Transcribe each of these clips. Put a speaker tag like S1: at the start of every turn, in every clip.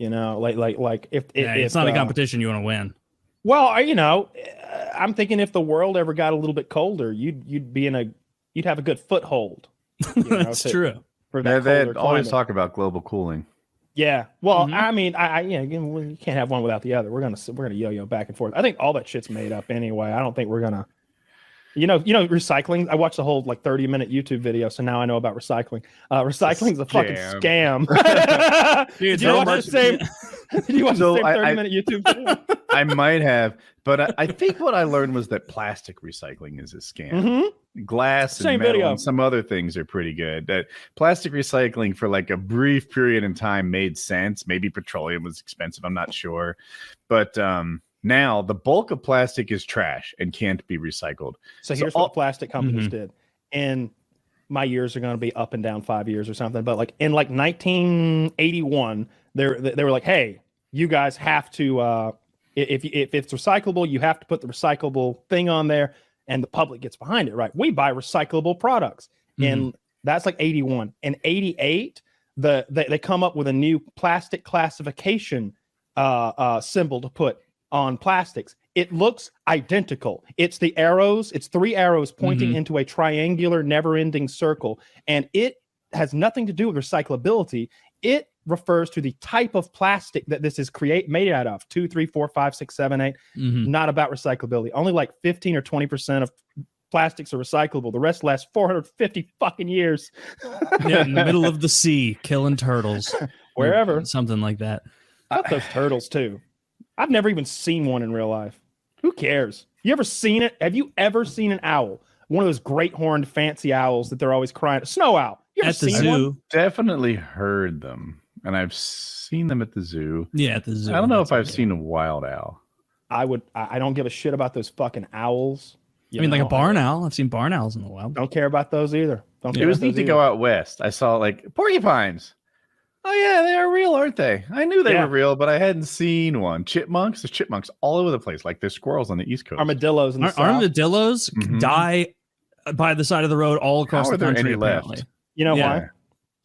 S1: You know, like if
S2: it's not a competition you want to win.
S1: Well, I'm thinking if the world ever got a little bit colder, you'd have a good foothold.
S2: That's true.
S1: For that
S3: they
S1: colder
S3: always
S1: climate.
S3: talk about global cooling.
S1: Yeah. Well, I mean, you can't have one without the other. We're gonna yo-yo back and forth. I think all that shit's made up anyway. I don't think we're gonna. Recycling. I watched the whole 30-minute YouTube video, so now I know about recycling. Recycling's a fucking scam.
S2: Dude,
S1: Did you watch the same 30-minute YouTube video?
S3: I might have, but I think what I learned was that plastic recycling is a scam.
S1: Mm-hmm.
S3: Glass and metal and some other things are pretty good. That plastic recycling for a brief period in time made sense. Maybe petroleum was expensive. I'm not sure, but now the bulk of plastic is trash and can't be recycled.
S1: So here's what the plastic companies did. And my years are going to be up and down 5 years or something. But in 1981, they were like, hey, you guys have to, if it's recyclable, you have to put the recyclable thing on there and the public gets behind it, right? We buy recyclable products. And that's 81. In 88, they come up with a new plastic classification symbol to put on plastics. It looks identical. It's the arrows. It's 3 arrows pointing into a triangular, never-ending circle, and it has nothing to do with recyclability. It refers to the type of plastic that this is made out of. 2, 3, 4, 5, 6, 7, 8. Not about recyclability. Only 15 or 20% of plastics are recyclable. The rest lasts 450 fucking years.
S2: Yeah, in the middle of the sea, killing turtles,
S1: wherever,
S2: something like that.
S1: Fuck those turtles too. I've never even seen one in real life. Who cares? You ever seen it? Have you ever seen an owl? One of those great horned fancy owls that they're always crying. Snow owl. You ever
S2: at the
S1: seen
S2: zoo?
S1: One?
S3: Definitely heard them, and I've seen them at the zoo.
S2: Yeah, at the zoo.
S3: I don't know if I've seen a wild owl.
S1: I don't give a shit about those fucking owls.
S2: Like a barn owl. I've seen barn owls in the wild.
S1: Don't care about those either.
S3: It was neat to go out west. I saw porcupines. Oh yeah, they are real, aren't they? I knew they were real, but I hadn't seen one. Chipmunks. There's chipmunks all over the place. There's squirrels on the East Coast.
S1: Armadillos in the South.
S2: Armadillos die by the side of the road all across the country. Apparently,
S3: left?
S1: You know why?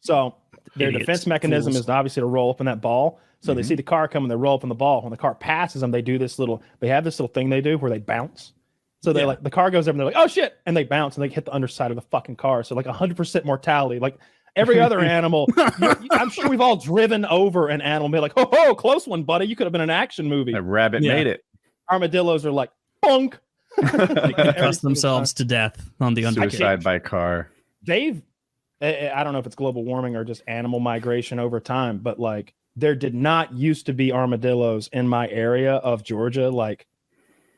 S1: So their defense mechanism is obviously to roll up in that ball. So they see the car coming, they roll up in the ball. When the car passes them, they have this little thing they do where they bounce. So they the car goes over and they're like, oh shit, and they bounce and they hit the underside of the fucking car. So 100% mortality. Every other animal, I'm sure we've all driven over an animal and be like, oh, close one, buddy. You could have been an action movie.
S3: A rabbit made it.
S1: Armadillos are like, bonk.
S2: They cuss themselves to death on the undercarriage.
S3: Suicide by car.
S1: I don't know if it's global warming or just animal migration over time, but there did not used to be armadillos in my area of Georgia,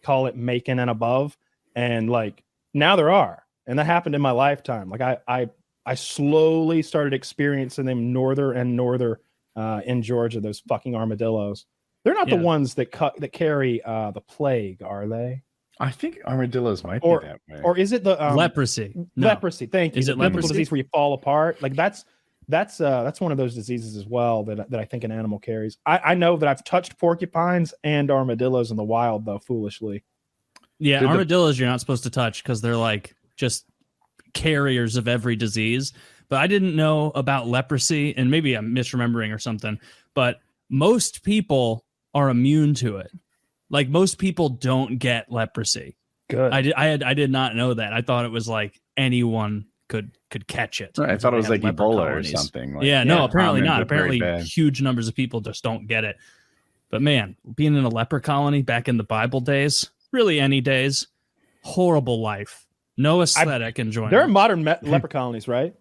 S1: call it Macon and above. And now there are. And that happened in my lifetime. I slowly started experiencing them norther in Georgia, those fucking armadillos. They're not the ones that carry the plague, are they?
S3: I think armadillos might be that way.
S1: Or is it the
S2: leprosy?
S1: No. Leprosy, thank you.
S2: Is it leprosy?
S1: Disease where you fall apart? That's one of those diseases as well that I think an animal carries. I know that I've touched porcupines and armadillos in the wild, though, foolishly.
S2: Yeah, armadillos you're not supposed to touch because they're just carriers of every disease. But I didn't know about leprosy, and maybe I'm misremembering or something, but most people are immune to it. Most people don't get leprosy.
S1: Good.
S2: I did not know that. I thought it was anyone could catch it.
S3: Right, I thought it was Ebola or something.
S2: No, apparently not. Apparently huge numbers of people just don't get it. But man, being in a leper colony back in the Bible days, really any days, horrible life. No aesthetic enjoyment.
S1: There are modern leper colonies, right?